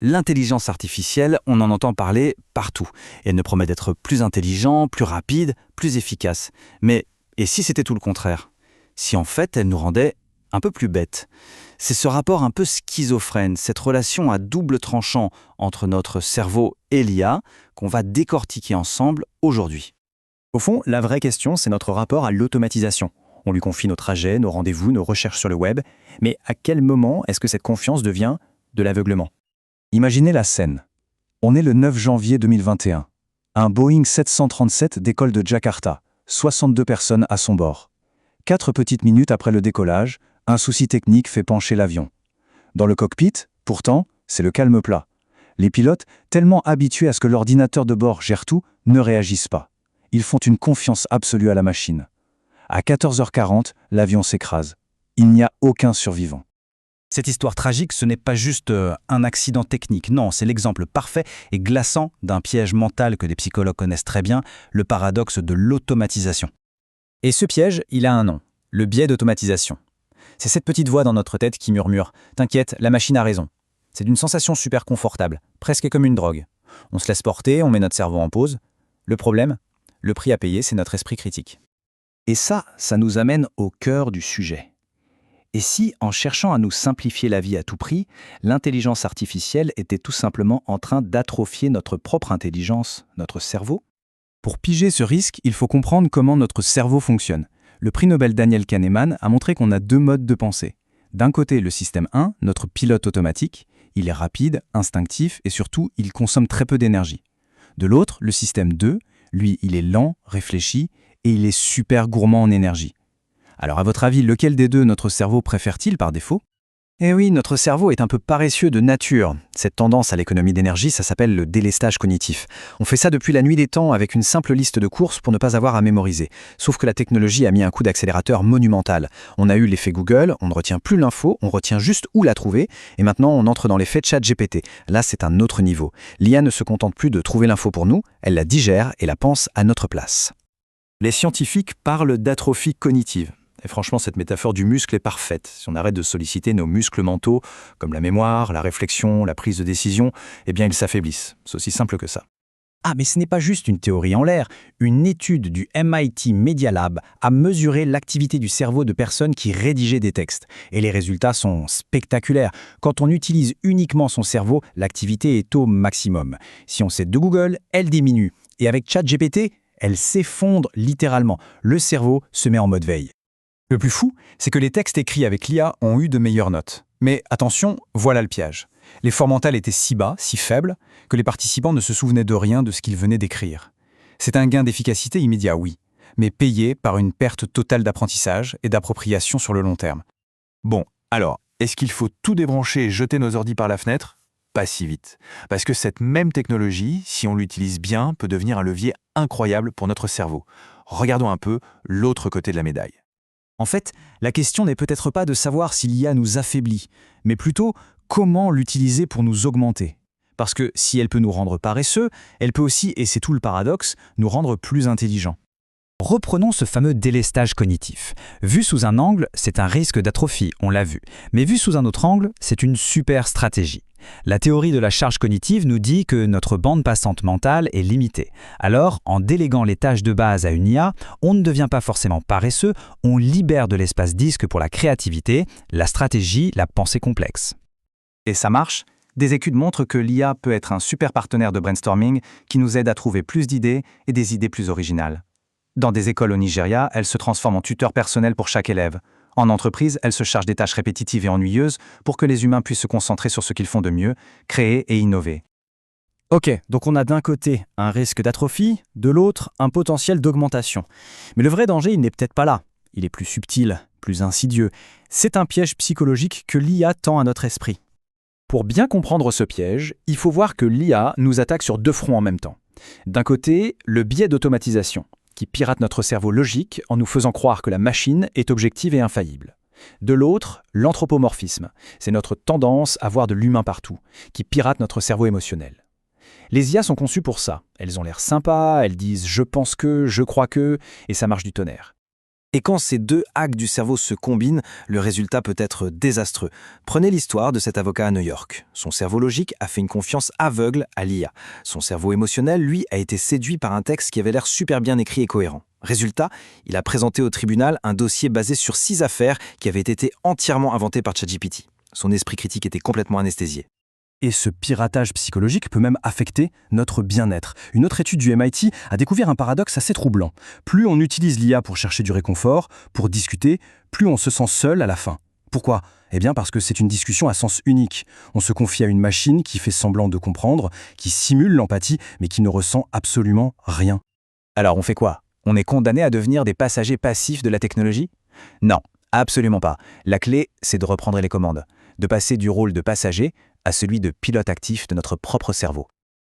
L'intelligence artificielle, on en entend parler partout. Elle ne promet d'être plus intelligent, plus rapide, plus efficace. Mais et si c'était tout le contraire? Si en fait elle nous rendait un peu plus bêtes? C'est ce rapport un peu schizophrène, cette relation à double tranchant entre notre cerveau et l'IA qu'on va décortiquer ensemble aujourd'hui. Au fond, la vraie question, c'est notre rapport à l'automatisation. On lui confie nos trajets, nos rendez-vous, nos recherches sur le web, mais à quel moment est-ce que cette confiance devient de l'aveuglement? Imaginez la scène. On est le 9 janvier 2021. Un Boeing 737 décolle de Jakarta, 62 personnes à son bord. 4 petites minutes après le décollage, un souci technique fait pencher l'avion. Dans le cockpit, pourtant, c'est le calme plat. Les pilotes, tellement habitués à ce que l'ordinateur de bord gère tout, ne réagissent pas. Ils font une confiance absolue à la machine. À 14h40, l'avion s'écrase. Il n'y a aucun survivant. Cette histoire tragique, ce n'est pas juste un accident technique, non, c'est l'exemple parfait et glaçant d'un piège mental que des psychologues connaissent très bien, le paradoxe de l'automatisation. Et ce piège, il a un nom, le biais d'automatisation. C'est cette petite voix dans notre tête qui murmure « T'inquiète, la machine a raison ». C'est une sensation super confortable, presque comme une drogue. On se laisse porter, on met notre cerveau en pause. Le problème, le prix à payer, c'est notre esprit critique. Et ça nous amène au cœur du sujet. Et si, en cherchant à nous simplifier la vie à tout prix, l'intelligence artificielle était tout simplement en train d'atrophier notre propre intelligence, notre cerveau? Pour piger ce risque, il faut comprendre comment notre cerveau fonctionne. Le prix Nobel Daniel Kahneman a montré qu'on a 2 modes de pensée. D'un côté, le système 1, notre pilote automatique, il est rapide, instinctif et surtout, il consomme très peu d'énergie. De l'autre, le système 2, lui, il est lent, réfléchi et il est super gourmand en énergie. Alors à votre avis, lequel des deux notre cerveau préfère-t-il par défaut? Eh oui, notre cerveau est un peu paresseux de nature. Cette tendance à l'économie d'énergie, ça s'appelle le délestage cognitif. On fait ça depuis la nuit des temps avec une simple liste de courses pour ne pas avoir à mémoriser. Sauf que la technologie a mis un coup d'accélérateur monumental. On a eu l'effet Google, on ne retient plus l'info, on retient juste où la trouver, et maintenant on entre dans l'effet ChatGPT. Là, c'est un autre niveau. L'IA ne se contente plus de trouver l'info pour nous, elle la digère et la pense à notre place. Les scientifiques parlent d'atrophie cognitive. Et franchement, cette métaphore du muscle est parfaite. Si on arrête de solliciter nos muscles mentaux, comme la mémoire, la réflexion, la prise de décision, eh bien ils s'affaiblissent. C'est aussi simple que ça. Ah, mais ce n'est pas juste une théorie en l'air. Une étude du MIT Media Lab a mesuré l'activité du cerveau de personnes qui rédigeaient des textes. Et les résultats sont spectaculaires. Quand on utilise uniquement son cerveau, l'activité est au maximum. Si on s'aide de Google, elle diminue. Et avec ChatGPT, elle s'effondre littéralement. Le cerveau se met en mode veille. Le plus fou, c'est que les textes écrits avec l'IA ont eu de meilleures notes. Mais attention, voilà le piège. L'effort mental était si bas, si faible, que les participants ne se souvenaient de rien de ce qu'ils venaient d'écrire. C'est un gain d'efficacité immédiat, oui, mais payé par une perte totale d'apprentissage et d'appropriation sur le long terme. Bon, alors, est-ce qu'il faut tout débrancher et jeter nos ordis par la fenêtre? Pas si vite. Parce que cette même technologie, si on l'utilise bien, peut devenir un levier incroyable pour notre cerveau. Regardons un peu l'autre côté de la médaille. En fait, la question n'est peut-être pas de savoir si l'IA nous affaiblit, mais plutôt comment l'utiliser pour nous augmenter. Parce que si elle peut nous rendre paresseux, elle peut aussi, et c'est tout le paradoxe, nous rendre plus intelligents. Reprenons ce fameux délestage cognitif. Vu sous un angle, c'est un risque d'atrophie, on l'a vu. Mais vu sous un autre angle, c'est une super stratégie. La théorie de la charge cognitive nous dit que notre bande passante mentale est limitée. Alors, en déléguant les tâches de base à une IA, on ne devient pas forcément paresseux, on libère de l'espace disque pour la créativité, la stratégie, la pensée complexe. Et ça marche? Des études montrent que l'IA peut être un super partenaire de brainstorming qui nous aide à trouver plus d'idées et des idées plus originales. Dans des écoles au Nigeria, elle se transforme en tuteur personnel pour chaque élève. En entreprise, elle se charge des tâches répétitives et ennuyeuses pour que les humains puissent se concentrer sur ce qu'ils font de mieux, créer et innover. Ok, donc on a d'un côté un risque d'atrophie, de l'autre un potentiel d'augmentation. Mais le vrai danger, il n'est peut-être pas là. Il est plus subtil, plus insidieux. C'est un piège psychologique que l'IA tend à notre esprit. Pour bien comprendre ce piège, il faut voir que l'IA nous attaque sur 2 fronts en même temps. D'un côté, le biais d'automatisation, qui pirate notre cerveau logique en nous faisant croire que la machine est objective et infaillible. De l'autre, l'anthropomorphisme, c'est notre tendance à voir de l'humain partout, qui pirate notre cerveau émotionnel. Les IA sont conçues pour ça. Elles ont l'air sympas, elles disent « je pense que », « je crois que », et ça marche du tonnerre. Et quand ces deux hacks du cerveau se combinent, le résultat peut être désastreux. Prenez l'histoire de cet avocat à New York. Son cerveau logique a fait une confiance aveugle à l'IA. Son cerveau émotionnel, lui, a été séduit par un texte qui avait l'air super bien écrit et cohérent. Résultat, il a présenté au tribunal un dossier basé sur 6 affaires qui avaient été entièrement inventées par ChatGPT. Son esprit critique était complètement anesthésié. Et ce piratage psychologique peut même affecter notre bien-être. Une autre étude du MIT a découvert un paradoxe assez troublant. Plus on utilise l'IA pour chercher du réconfort, pour discuter, plus on se sent seul à la fin. Pourquoi ? Eh bien parce que c'est une discussion à sens unique. On se confie à une machine qui fait semblant de comprendre, qui simule l'empathie, mais qui ne ressent absolument rien. Alors on fait quoi ? On est condamné à devenir des passagers passifs de la technologie ? Non, absolument pas. La clé, c'est de reprendre les commandes, de passer du rôle de passager à celui de pilote actif de notre propre cerveau.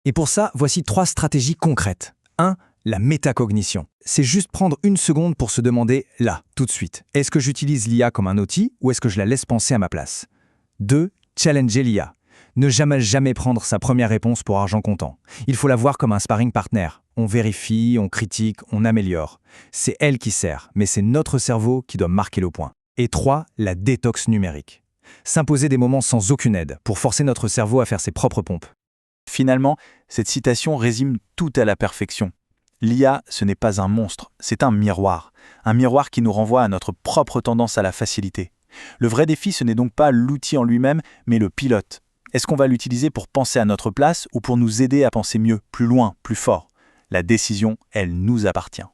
Et pour ça, voici 3 stratégies concrètes. 1. La métacognition. C'est juste prendre une seconde pour se demander, là, tout de suite, est-ce que j'utilise l'IA comme un outil ou est-ce que je la laisse penser à ma place ? 2. Challenger l'IA. Ne jamais prendre sa première réponse pour argent comptant. Il faut la voir comme un sparring partner. On vérifie, on critique, on améliore. C'est elle qui sert, mais c'est notre cerveau qui doit marquer le point. Et 3. La détox numérique. S'imposer des moments sans aucune aide pour forcer notre cerveau à faire ses propres pompes. Finalement, cette citation résume tout à la perfection. L'IA, ce n'est pas un monstre, c'est un miroir qui nous renvoie à notre propre tendance à la facilité. Le vrai défi, ce n'est donc pas l'outil en lui-même, mais le pilote. Est-ce qu'on va l'utiliser pour penser à notre place ou pour nous aider à penser mieux, plus loin, plus fort ? La décision, elle nous appartient.